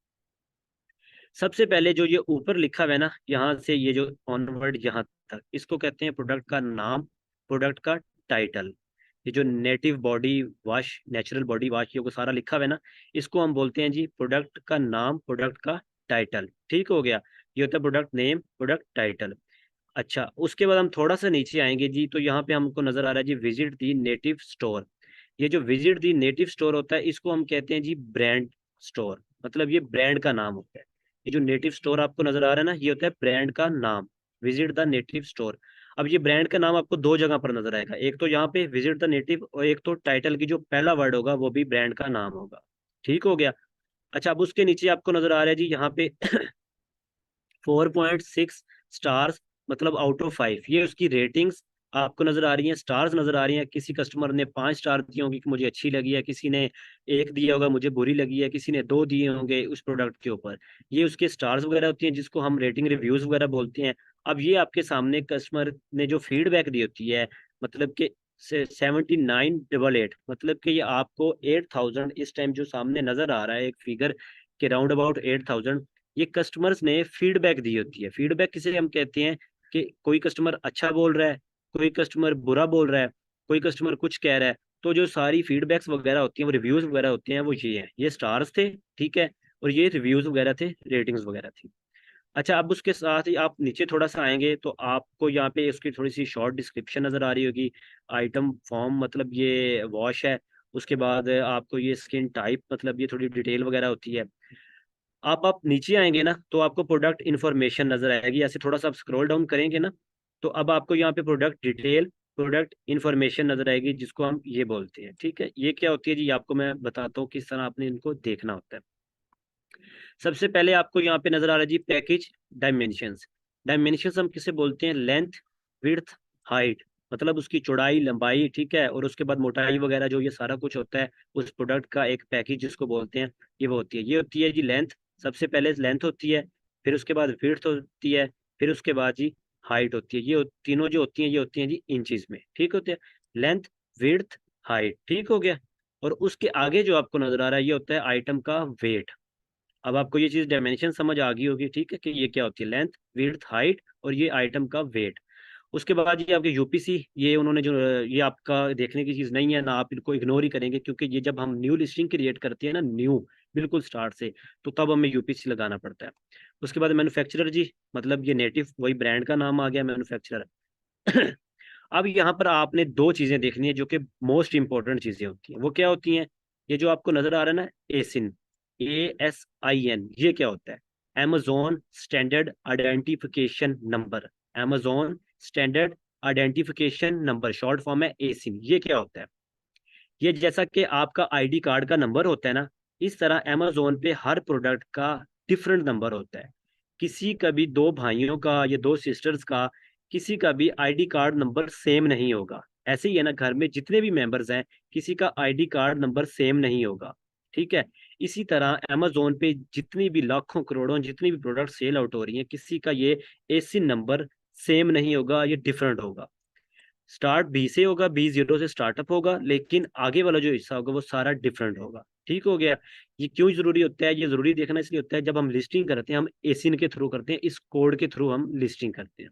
सबसे पहले जो ये ऊपर लिखा हुआ है ना, यहाँ से ये जो ऑनवर्ड यहाँ तक, इसको कहते हैं प्रोडक्ट का नाम, प्रोडक्ट का टाइटल। ये जो native body wash, natural body wash, ये को सारा लिखा हुआ है ना, इसको हम बोलते हैं जी प्रोडक्ट का नाम, प्रोडक्ट का टाइटल। ठीक हो गया, ये होता है प्रोडक्ट नेम, प्रोडक्ट टाइटल। अच्छा, उसके बाद हम थोड़ा सा नीचे आएंगे जी, तो यहाँ पे हमको नजर आ रहा है जी विजिट दी नेटिव स्टोर। ये जो विजिट दी नेटिव स्टोर होता है, इसको हम कहते हैं जी ब्रांड स्टोर, मतलब ये ब्रांड का नाम होता है। ये जो नेटिव स्टोर आपको नजर आ रहा है ना, ये होता है ब्रांड का नाम, विजिट द नेटिव स्टोर। अब ये ब्रांड का नाम आपको दो जगह पर नजर आएगा, एक तो यहाँ पे विजिट द नेटिव, और एक तो टाइटल की जो पहला वर्ड होगा वो भी ब्रांड का नाम होगा। ठीक हो गया। अच्छा, अब उसके नीचे आपको नजर आ रहा है जी यहाँ पे 4.6 स्टार्स, मतलब आउट ऑफ 5, ये उसकी रेटिंग्स आपको नजर आ रही हैं, स्टार्स नजर आ रही हैं। किसी कस्टमर ने 5 स्टार दिए होंगे कि मुझे अच्छी लगी है, किसी ने एक दिया होगा मुझे बुरी लगी है, किसी ने 2 दिए होंगे उस प्रोडक्ट के ऊपर। ये उसके स्टार्स वगैरह होती हैं, जिसको हम रेटिंग रिव्यूज वगैरह बोलते हैं। अब ये आपके सामने कस्टमर ने जो फीडबैक दी होती है, मतलब कि 7988, मतलब कि ये आपको 8000 इस टाइम जो सामने नजर आ रहा है एक फिगर के राउंड अबाउट 8000, ये कस्टमर्स ने फीडबैक दी होती है। फीडबैक किसे हम कहते हैं, कि कोई कस्टमर अच्छा बोल रहा है, कोई कस्टमर बुरा बोल रहा है, कोई कस्टमर कुछ कह रहा है। तो जो सारी फीडबैक्स वगैरह होती हैं, वो रिव्यूज वगैरह होते हैं, वो ये हैं, ये स्टार्स थे, ठीक है, और ये रिव्यूज वगैरह थे, रेटिंग्स वगैरह थी। अच्छा, अब उसके साथ ही आप नीचे थोड़ा सा आएंगे तो आपको यहाँ पे उसकी थोड़ी सी शॉर्ट डिस्क्रिप्शन नजर आ रही होगी। आइटम फॉर्म, मतलब ये वॉश है। उसके बाद आपको ये स्किन टाइप, मतलब ये थोड़ी डिटेल वगैरह होती है। आप नीचे आएंगे ना, तो आपको प्रोडक्ट इन्फॉर्मेशन नजर आएगी, ऐसे थोड़ा सा आप स्क्रॉल डाउन करेंगे ना, तो अब आपको यहाँ पे प्रोडक्ट डिटेल, प्रोडक्ट इन्फॉर्मेशन नजर आएगी, जिसको हम ये बोलते हैं। ठीक है, ये क्या होती है जी, आपको मैं बताता हूँ किस तरह आपने इनको देखना होता है। सबसे पहले आपको यहाँ पे नजर आ रहा है जी पैकेज डायमेंशंस। डायमेंशंस हम किसे बोलते हैं, लेंथ, विड्थ, हाइट, मतलब उसकी चौड़ाई लंबाई, ठीक है, और उसके बाद मोटाई वगैरह, जो ये सारा कुछ होता है उस प्रोडक्ट का एक पैकेज जिसको बोलते हैं, ये वो होती है। ये होती है जी लेंथ, सबसे पहले लेंथ होती है, फिर उसके बाद विड्थ होती है, फिर उसके बाद जी हाइट होती है। ये तीनों जो होती हैं ये होती हैं जी इंचेस में, ठीक होते हैं, लेंथ, विड्थ, हाइट, ठीक हो गया। और उसके आगे जो आपको नजर आ रहा है ये होता है आइटम का वेट। अब आपको ये चीज डायमेंशन समझ आ गई होगी, ठीक है, कि ये क्या होती है, लेंथ, विड्थ, हाइट, और ये आइटम का वेट। उसके बाद ये आपके यूपीसी, ये उन्होंने जो, ये आपका देखने की चीज नहीं है ना, आप इनको इग्नोर ही करेंगे, क्योंकि ये जब हम न्यू लिस्टिंग क्रिएट करते हैं ना, न्यू बिल्कुल स्टार्ट से, तो तब हमें यूपीसी लगाना पड़ता है। उसके बाद मैन्युफैक्चरर जी, मतलब ये नेटिव वही ब्रांड का नाम आ गया, मैन्युफैक्चरर। अब यहाँ पर आपने दो चीजें देखनी है जो कि मोस्ट इंपॉर्टेंट चीजें होती हैं, वो क्या होती हैं, ये जो आपको नजर आ रहा है ना, एसिन, ASIN, ये क्या होता है, Amazon standard identification number. Amazon standard identification number, short form है एसिन। ये क्या होता है, ये जैसा कि आपका आईडी कार्ड का नंबर होता है ना, इस तरह अमेजोन पे हर प्रोडक्ट का डिफरेंट नंबर होता है। किसी का भी, दो भाइयों का या दो सिस्टर्स का, किसी का भी आईडी कार्ड नंबर सेम नहीं होगा। ऐसे ही है ना, घर में जितने भी मेंबर्स हैं, किसी का आईडी कार्ड नंबर सेम नहीं होगा, ठीक है। इसी तरह अमेजोन पे जितनी भी लाखों करोड़ों जितनी भी प्रोडक्ट सेल आउट हो रही हैं, किसी का ये एसी नंबर सेम नहीं होगा, ये डिफरेंट होगा। स्टार्ट बी से होगा, बी जीरो से स्टार्टअप होगा, लेकिन आगे वाला जो हिस्सा होगा वो सारा डिफरेंट होगा। ठीक हो गया। ये क्यों जरूरी होता है, ये जरूरी देखना इसलिए होता है, जब हम लिस्टिंग करते हैं हम एसिन के थ्रू करते हैं, इस कोड के थ्रू हम लिस्टिंग करते हैं।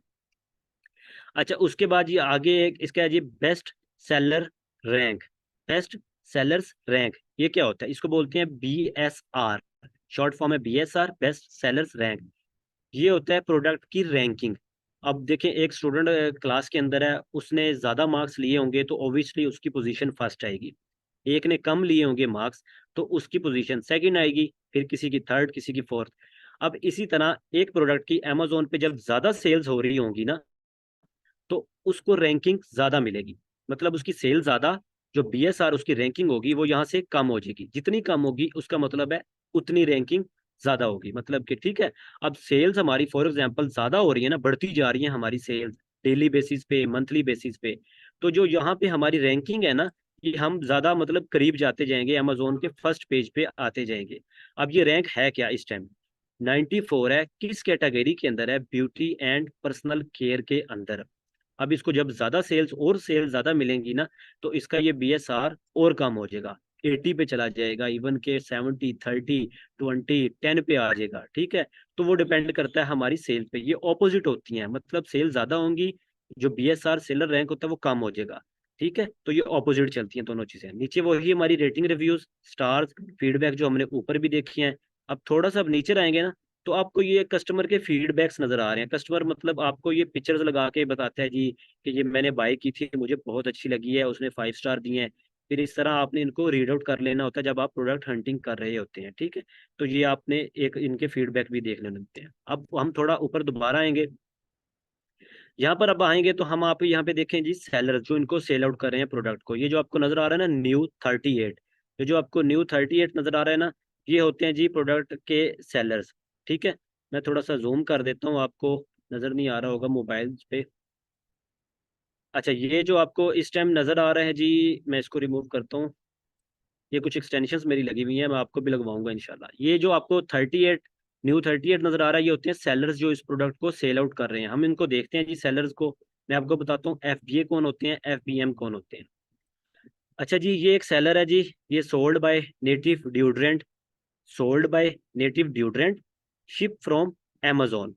अच्छा, उसके बाद ये आगे इसका है जी best seller rank. Best sellers rank, ये क्या होता है, इसको बोलते हैं BSR, शॉर्ट फॉर्म है BSR, बेस्ट सेलर्स रैंक। ये होता है प्रोडक्ट की रैंकिंग। अब देखें, एक स्टूडेंट क्लास के अंदर है, उसने ज़्यादा मार्क्स लिए होंगे तो ऑब्वियसली उसकी पोजीशन फर्स्ट आएगी। एक ने कम लिए होंगे मार्क्स, तो उसकी पोजीशन सेकंड आएगी, फिर किसी की थर्ड, किसी की फोर्थ। अब इसी तरह एक प्रोडक्ट की अमेजोन पे जब ज़्यादा सेल्स हो रही होंगी ना, तो उसको रैंकिंग ज़्यादा मिलेगी, मतलब उसकी सेल ज़्यादा, जो BSR उसकी रैंकिंग होगी वो यहाँ से कम हो जाएगी। जितनी कम होगी उसका मतलब है उतनी रैंकिंग ज्यादा होगी, मतलब कि ठीक है। अब सेल्स हमारी फॉर एग्जांपल ज्यादा हो रही है ना, बढ़ती जा रही है हमारी सेल्स, डेली बेसिस पे, मंथली बेसिस पे, तो जो यहाँ पे हमारी रैंकिंग है ना, कि हम ज्यादा मतलब करीब जाते जाएंगे, अमेजोन के फर्स्ट पेज पे आते जाएंगे। अब ये रैंक है क्या इस टाइम? 94 है। किस कैटेगरी के अंदर है? ब्यूटी एंड पर्सनल केयर के अंदर। अब इसको जब ज्यादा सेल्स और सेल्स ज्यादा मिलेंगी ना, तो इसका ये BSR और कम हो जाएगा, 80 पे चला जाएगा, इवन के 70, 30, 20, 10 पे आ जाएगा। ठीक है, तो वो डिपेंड करता है हमारी सेल पे। ये ऑपोजिट होती हैं, मतलब सेल ज्यादा होंगी, जो BSR सेलर रैंक होता है वो कम हो जाएगा। ठीक है, तो ये ऑपोजिट चलती हैं दोनों चीजें। नीचे वही हमारी रेटिंग, रिव्यूज, स्टार्स, फीडबैक जो हमने ऊपर भी देखी हैं। अब थोड़ा सा अब नीचे आएंगे ना, तो आपको ये कस्टमर के फीडबैक्स नजर आ रहे हैं। कस्टमर मतलब आपको ये पिक्चर्स लगा के बताता है जी कि ये मैंने बाय की थी, मुझे बहुत अच्छी लगी है, उसने 5 स्टार दिए हैं। फिर इस तरह आपने इनको रीड आउट कर लेना होता है जब आप प्रोडक्ट हंटिंग कर रहे होते हैं। ठीक है, तो ये आपने एक इनके फीडबैक भी देख लेने होते हैं। अब हम थोड़ा ऊपर दोबारा आएंगे। यहाँ पर अब आएंगे तो हम आप यहाँ पे देखें जी, सेलर जो इनको सेल आउट कर रहे हैं प्रोडक्ट को, ये जो आपको नजर आ रहा है ना New38, ये जो आपको New38 नजर आ रहा है ना, ये होते हैं जी प्रोडक्ट के सेलर्स। ठीक है, मैं थोड़ा सा जूम कर देता हूँ, आपको नजर नहीं आ रहा होगा मोबाइल पे। अच्छा, ये जो आपको इस टाइम नजर आ रहा है जी, मैं इसको रिमूव करता हूँ। ये कुछ एक्सटेंशंस मेरी लगी हुई हैं, मैं आपको भी लगवाऊंगा इंशाल्लाह। ये जो आपको 38, New38 नजर आ रहा है, ये होते हैं सेलर्स जो इस प्रोडक्ट को सेल आउट कर रहे हैं। हम इनको देखते हैं जी सेलर्स को। मैं आपको बताता हूँ FBA कौन होते हैं, FBM कौन होते हैं। अच्छा जी, ये एक सेलर है जी, ये sold by Native deodorant, sold by Native deodorant, ship from Amazon।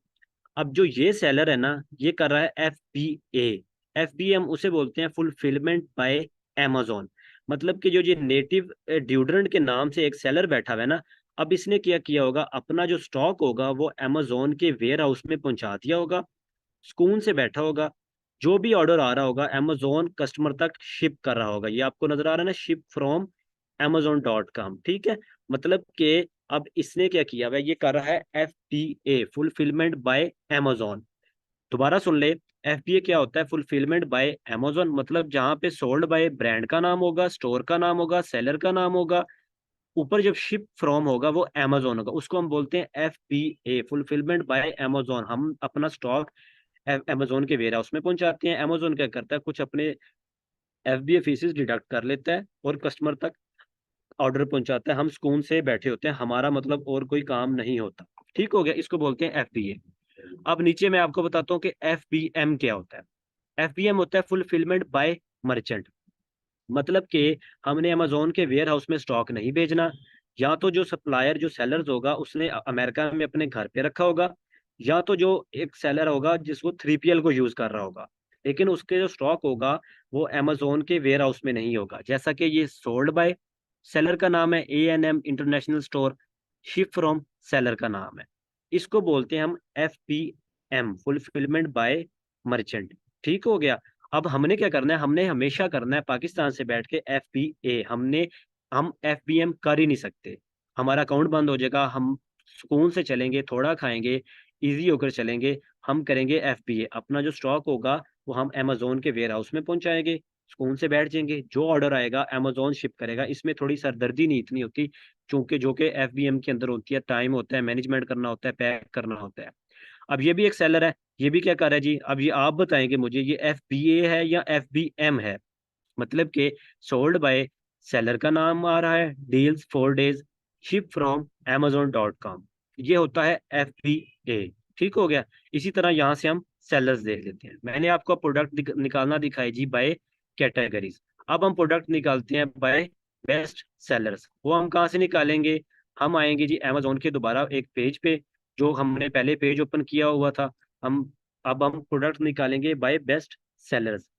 अब जो ये सेलर है ना, ये कर रहा है FBA। FBA हम उसे बोलते हैं फुलफिलमेंट बाय Amazon। मतलब कि जो ये नेटिव ड्यूड्रेंट के नाम से एक सेलर बैठा हुआ है ना, अब इसने क्या किया होगा, अपना जो स्टॉक होगा वो Amazon के वेयर हाउस में पहुंचा दिया होगा, सुकून से बैठा होगा। जो भी ऑर्डर आ रहा होगा Amazon कस्टमर तक शिप कर रहा होगा। ये आपको नजर आ रहा है ना, शिप फ्रॉम Amazon.com। ठीक है, मतलब कि अब इसने क्या किया हुआ है, ये कर रहा है FBA, फुलफिलमेंट बाय Amazon। दोबारा सुन ले, FBA क्या होता है? Fulfilment bye Amazon। मतलब जहाँ पे सोल्ड बाय ब्रांड का नाम होगा, स्टोर का नाम होगा, सेलर का नाम होगा, ऊपर जब शिप फ्रॉम होगा वो Amazon होगा, उसको हम बोलते हैं FBA, फुलफिलमेंट बाय Amazon। हम अपना स्टॉक Amazon के वेयर हाउस में पहुंचाते हैं। Amazon क्या करता है, कुछ अपने FBA फीसेस डिडक्ट कर लेता है और कस्टमर तक ऑर्डर पहुंचाता है। हम सुकून से बैठे होते हैं, हमारा मतलब और कोई काम नहीं होता। ठीक हो गया, इसको बोलते हैं FBA। अब नीचे मैं आपको बताता हूँ कि FBM क्या होता है। FBM होता है फुलफिलमेंट बाय मर्चेंट। मतलब कि हमने अमेजोन के वेयर हाउस में स्टॉक नहीं भेजना, या तो जो सप्लायर जो सेलर्स होगा उसने अमेरिका में अपने घर पे रखा होगा, या तो जो एक सेलर होगा जिसको 3PL को यूज कर रहा होगा, लेकिन उसके जो स्टॉक होगा वो अमेजोन के वेयर हाउस में नहीं होगा। जैसा कि ये सोल्ड बाय, सेलर का नाम है ANM international store, ship from seller का नाम है। इसको बोलते हैं हम FBM, फुलफिलमेंट बाय मर्चेंट। ठीक हो गया। अब हमने क्या करना है, हमने हमेशा करना है पाकिस्तान से बैठ के FBA। हम FBM कर ही नहीं सकते, हमारा अकाउंट बंद हो जाएगा। हम सुकून से चलेंगे, थोड़ा खाएंगे, इजी होकर चलेंगे। हम करेंगे FBA, अपना जो स्टॉक होगा वो हम Amazon के वेयर हाउस में पहुंचाएंगे, सुकून से बैठ जाएंगे, जो ऑर्डर आएगा Amazon शिप करेगा। इसमें थोड़ी सरदर्दी नहीं इतनी होती, चूंकि जो कि FBM के अंदर होती है, टाइम होता है, मैनेजमेंट करना होता है, पैक करना होता है। अब ये भी एक सेलर है, ये भी क्या कर रहा है जी, अब ये आप बताएंगे मुझे, ये FBA है या FBM है? मतलब कि सोल्ड बाय, सेलर का नाम आ रहा है, deals 4 days, ship from Amazon.com, ये होता है FBA। ठीक हो गया। इसी तरह यहाँ से हम सेलर्स देख लेते हैं। मैंने आपको प्रोडक्ट निकालना दिखाई जी बाय कैटेगरीज। अब हम प्रोडक्ट निकालते हैं बाय बेस्ट सेलर्स। वो हम कहाँ से निकालेंगे? हम आएंगे जी Amazon के दोबारा एक पेज पे, जो हमने पहले पेज ओपन किया हुआ था। हम अब हम प्रोडक्ट निकालेंगे बाय बेस्ट सेलर्स।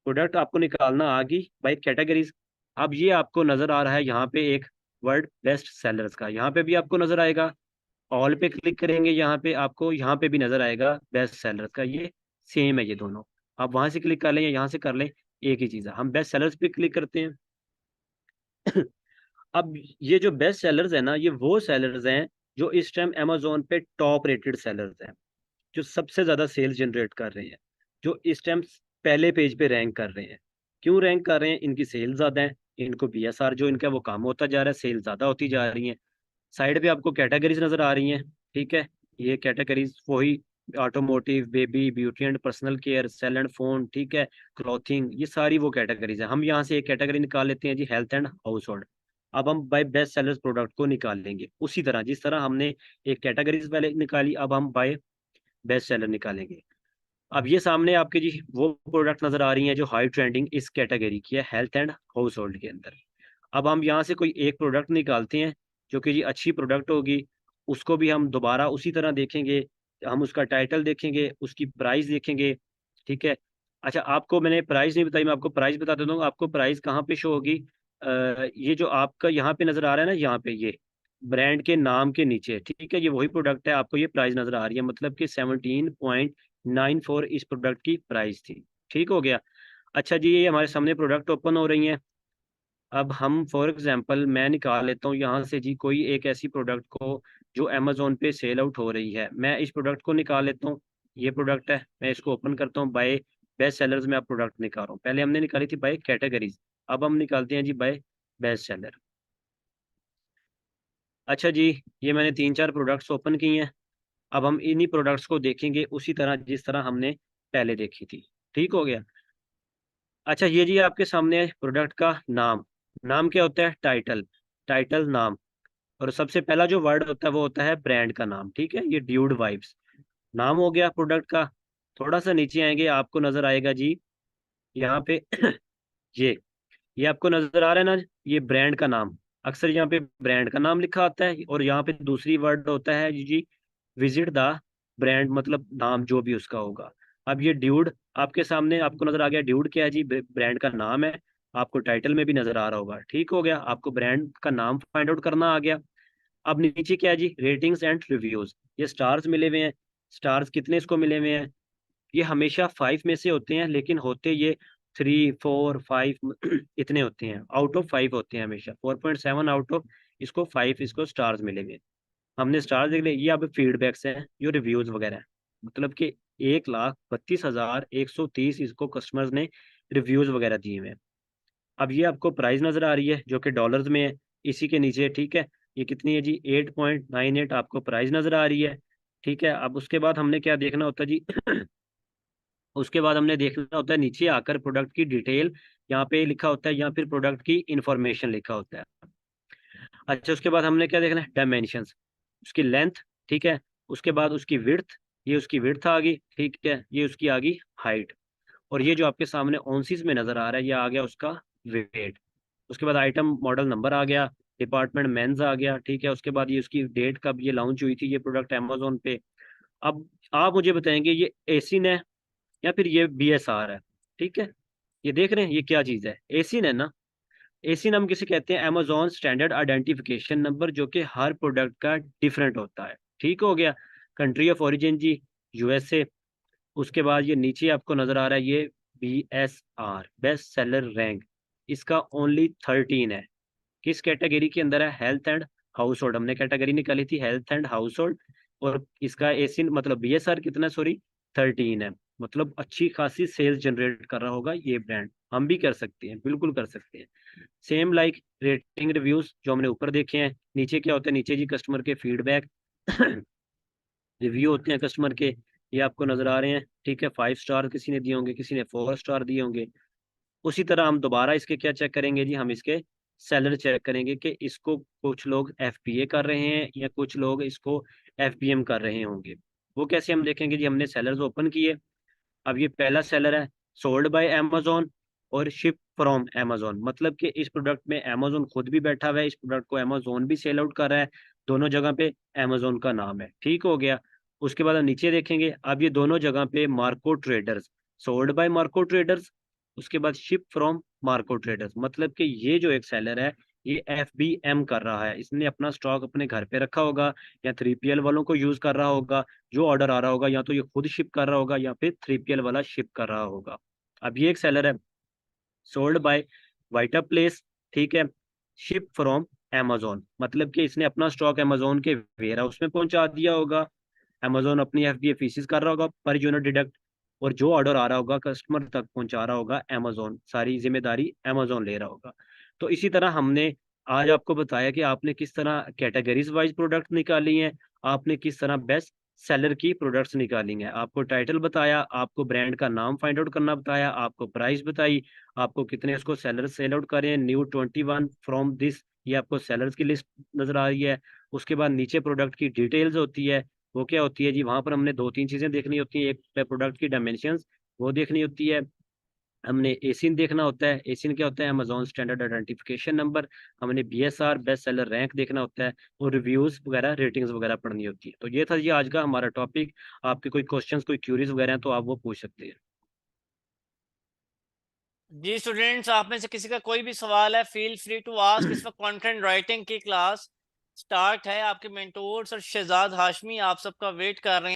प्रोडक्ट आपको निकालना आ गई बाय कैटेगरीज। अब ये आपको नजर आ रहा है यहाँ पे एक वर्ड बेस्ट सेलर्स का, यहाँ पे भी आपको नजर आएगा। ऑल पे क्लिक करेंगे, यहाँ पे आपको यहाँ पे भी नजर आएगा बेस्ट सेलर्स का। ये सेम है ये दोनों। आप वहां से क्लिक कर लें या यहाँ से कर लें, एक ही चीज़ है। हम बेस्ट सेलर्स पे क्लिक करते हैं। अब ये जो बेस्ट सेलर्स है ना, ये वो सेलर्स हैं जो इस टाइम Amazon पे टॉप रेटेड सेलर्स हैं, जो सबसे ज्यादा सेल्स जनरेट कर रहे हैं, जो इस टाइम पहले पेज पे रैंक कर रहे हैं। क्यों रैंक कर रहे हैं? इनकी सेल ज्यादा है, इनको BSR जो इनका वो काम होता जा रहा है, सेल ज्यादा होती जा रही है। साइड पे आपको कैटेगरीज नजर आ रही हैं। ठीक है, ये कैटेगरीज वही automotive, baby, beauty and personal care, cell and phone, ठीक है, क्लॉथिंग, ये सारी वो कैटेगरीज है। हम यहाँ से एक कैटेगरी निकाल लेते हैं जी, हेल्थ एंड हाउस होल्ड। अब हम बाय बेस्ट सेलर्स प्रोडक्ट को निकाल लेंगे, उसी तरह जिस तरह हमने एक कैटेगरीज पहले निकाली, अब हम बाय बेस्ट सेलर निकालेंगे। अब ये सामने आपके जी वो प्रोडक्ट नजर आ रही हैं जो हाई ट्रेंडिंग इस कैटेगरी की है, हेल्थ एंड हाउस होल्ड के अंदर। अब हम यहाँ से कोई एक प्रोडक्ट निकालते हैं जो कि जी अच्छी प्रोडक्ट होगी, उसको भी हम दोबारा उसी तरह देखेंगे। हम उसका टाइटल देखेंगे, उसकी प्राइस देखेंगे, ठीक है। अच्छा, आपको मैंने प्राइस नहीं बताई, मैं आपको प्राइस बता देता हूँ। आपको प्राइस कहाँ पे शो होगी? ये जो आपका यहाँ पे नजर आ रहा है ना, यहाँ पे ये ब्रांड के नाम के नीचे, ठीक है, ये वही प्रोडक्ट है, आपको ये प्राइस नजर आ रही है, मतलब कि 17.94 इस प्रोडक्ट की प्राइस थी। ठीक हो गया। अच्छा जी, ये हमारे सामने प्रोडक्ट ओपन हो रही हैं। अब हम फॉर एग्जांपल मैं निकाल लेता हूँ यहाँ से जी कोई एक ऐसी प्रोडक्ट को जो अमेजोन पे सेल आउट हो रही है। मैं इस प्रोडक्ट को निकाल लेता हूँ। ये प्रोडक्ट है, मैं इसको ओपन करता हूँ। बाय बेस्ट सेलर्स में आप प्रोडक्ट निकाल रहा हूँ। पहले हमने निकाली थी बाय कैटेगरीज, अब हम निकालते हैं जी बाय बेस्ट सेलर। अच्छा जी, ये मैंने तीन चार प्रोडक्ट्स ओपन किए हैं। अब हम इन्हीं प्रोडक्ट्स को देखेंगे उसी तरह जिस तरह हमने पहले देखी थी। ठीक हो गया। अच्छा, ये जी आपके सामने है प्रोडक्ट का नाम। नाम क्या होता है? टाइटल। टाइटल नाम। और सबसे पहला जो वर्ड होता है वो होता है ब्रांड का नाम, ठीक है, ये ड्यूड वाइब्स नाम हो गया प्रोडक्ट का। थोड़ा सा नीचे आएंगे, आपको नजर आएगा जी यहाँ पे ये ये आपको नजर आ रहा है ना, ये ब्रांड का नाम। अक्सर यहाँ पे ब्रांड का नाम लिखा आता है, और यहाँ पे दूसरी वर्ड होता है जी विजिट द ब्रांड, मतलब नाम जो भी उसका होगा। अब ये ड्यूड आपके सामने आपको नजर आ गया। ड्यूड क्या है जी? ब्रांड का नाम है। आपको टाइटल में भी नजर आ रहा होगा। ठीक हो गया, आपको ब्रांड का नाम फाइंड आउट करना आ गया। अब नीचे क्या है जी? Ratings and reviews. ये स्टार्स मिले हुए हैं। स्टार्स कितने इसको मिले हुए हैं? ये हमेशा 5 में से होते हैं, लेकिन होते ये 3, 4, 5 इतने होते हैं। आउट ऑफ 5 होते हैं हमेशा। 4.7 आउट ऑफ इसको 5 इसको स्टार्स मिले हुए हैं। हमने स्टार्स देख लिया। ये अब फीडबैक्स हैं, ये रिव्यूज वगैरह हैं। मतलब कि 1,32,130 इसको कस्टमर्स ने रिव्यूज वगैरह दिए हुए हैं। अब ये आपको प्राइस नजर आ रही है जो कि डॉलर्स में है, इसी के नीचे, ठीक है। ये कितनी है जी? 8.98 आपको प्राइस नजर आ रही है। ठीक है, अब उसके बाद हमने क्या देखना होता है जी? उसके बाद हमने देखना होता है नीचे आकर प्रोडक्ट की डिटेल, यहाँ पे लिखा होता है, या फिर प्रोडक्ट की इंफॉर्मेशन लिखा होता है। अच्छा, उसके बाद हमने क्या देखना है? डायमेंशंस, उसकी लेंथ, ठीक है। उसके बाद उसकी विड्थ, ये उसकी विड्थ आ गई, ठीक है, ये उसकी आ गई हाइट। और ये जो आपके सामने ऑनसीज में नजर आ रहा है, ये आ गया उसका वेट। उसके बाद आइटम मॉडल नंबर आ गया, डिपार्टमेंट मेंस आ गया, ठीक है। उसके बाद ये उसकी डेट कब ये लॉन्च हुई थी ये प्रोडक्ट अमेजोन पे। अब आप मुझे बताएंगे ये एसिन है या फिर ये बीएसआर है? ठीक है, ये देख रहे हैं ये क्या चीज़ है? एसिन है ना। एसिन हम किसे कहते हैं? अमेजोन स्टैंडर्ड आइडेंटिफिकेशन नंबर, जो कि हर प्रोडक्ट का डिफरेंट होता है। ठीक हो गया। कंट्री ऑफ ओरिजिन जी यूएसए। उसके बाद ये नीचे आपको नजर आ रहा है ये BSR बेस्ट सेलर रैंक, इसका ओनली 13 है। किस कैटेगरी के अंदर है? Health and house hold. हमने कैटेगरी निकाली थी हेल्थ एंड हाउस होल्ड। और इसका एसिन मतलब BSR कितना, सॉरी, 13 है। मतलब अच्छी खासी सेल्स जनरेट कर रहा होगा ये ब्रांड। हम भी कर सकते हैं, बिल्कुल कर सकते हैं। सेम लाइक रेटिंग रिव्यूज जो हमने ऊपर देखे हैं, नीचे क्या होता है? नीचे जी कस्टमर के फीडबैक रिव्यू होते हैं कस्टमर के, ये आपको नजर आ रहे हैं, ठीक है। 5 स्टार किसी ने दिए होंगे, किसी ने 4 स्टार दिए होंगे। उसी तरह हम दोबारा इसके क्या चेक करेंगे जी? हम इसके सेलर चेक करेंगे कि इसको कुछ लोग FBA कर रहे हैं या कुछ लोग इसको FBM कर रहे होंगे। वो कैसे हम देखेंगे जी? हमने सेलर्स ओपन किए। अब ये पहला सेलर है सोल्ड बाय अमेजोन और शिप फ्रॉम अमेजोन, मतलब कि इस प्रोडक्ट में अमेजोन खुद भी बैठा हुआ है, इस प्रोडक्ट को अमेजोन भी सेल आउट कर रहा है। दोनों जगह पे अमेजोन का नाम है। ठीक हो गया। उसके बाद हम नीचे देखेंगे, अब ये दोनों जगह पे Marco traders, sold by Marco traders, उसके बाद शिप फ्रॉम मार्को ट्रेडर्स, मतलब कि ये जो एक सेलर है ये FBM कर रहा है। इसने अपना स्टॉक अपने घर पे रखा होगा, या 3PL वालों को यूज कर रहा होगा। जो ऑर्डर आ रहा होगा या तो ये खुद शिप कर रहा होगा या फिर 3PL वाला शिप कर रहा होगा। अब ये एक सेलर है सोल्ड बाय वाइटा प्लेस, ठीक है, शिप फ्रॉम amazon, मतलब कि इसने अपना स्टॉक अमेजोन के वेयर हाउस में पहुंचा दिया होगा। अमेजोन अपनी FBA फीसिस कर रहा होगा पर यूनिट डिडक्ट, और जो ऑर्डर आ रहा होगा कस्टमर तक पहुंचा रहा होगा अमेजोन, सारी जिम्मेदारी अमेजोन ले रहा होगा। तो इसी तरह हमने आज आपको बताया कि आपने किस तरह कैटेगरीज वाइज प्रोडक्ट निकाली हैं, आपने किस तरह बेस्ट सेलर की प्रोडक्ट्स निकाली हैं। आपको टाइटल बताया, आपको ब्रांड का नाम फाइंड आउट करना बताया, आपको प्राइस बताई, आपको कितने उसको सेलर सेल आउट करें, न्यू 21 फ्रॉम दिस, ये आपको सेलर्स की लिस्ट नजर आ रही है। उसके बाद नीचे प्रोडक्ट की डिटेल्स होती है। वो क्या होती है जी, वहां पर हमने दो तीन चीजें देखनी होती है। एक प्रोडक्ट की डायमेंशंस, वो देखनी होती है। हमने एसिन देखना होता है। एसिन क्या होता है? Amazon standard identification number. हमने बीएसआर बेस्ट सेलर रैंक देखना होता है। और रिव्यूज वगैरह, रेटिंग्स वगैरह पढ़नी होती है। तो ये था जी आज का हमारा टॉपिक। आपके कोई क्वेश्चंस, कोई क्यूरीज वगैरह हैं तो आप वो पूछ सकते हैं। जी स्टूडेंट्स, आप में से किसी का कोई भी सवाल है, फील फ्री टू आस्क। इस वक्त कंटेंट राइटिंग की क्लास स्टार्ट है। आपके मेंटोर्स और शहजाद हाशमी आप सबका वेट कर रहे हैं।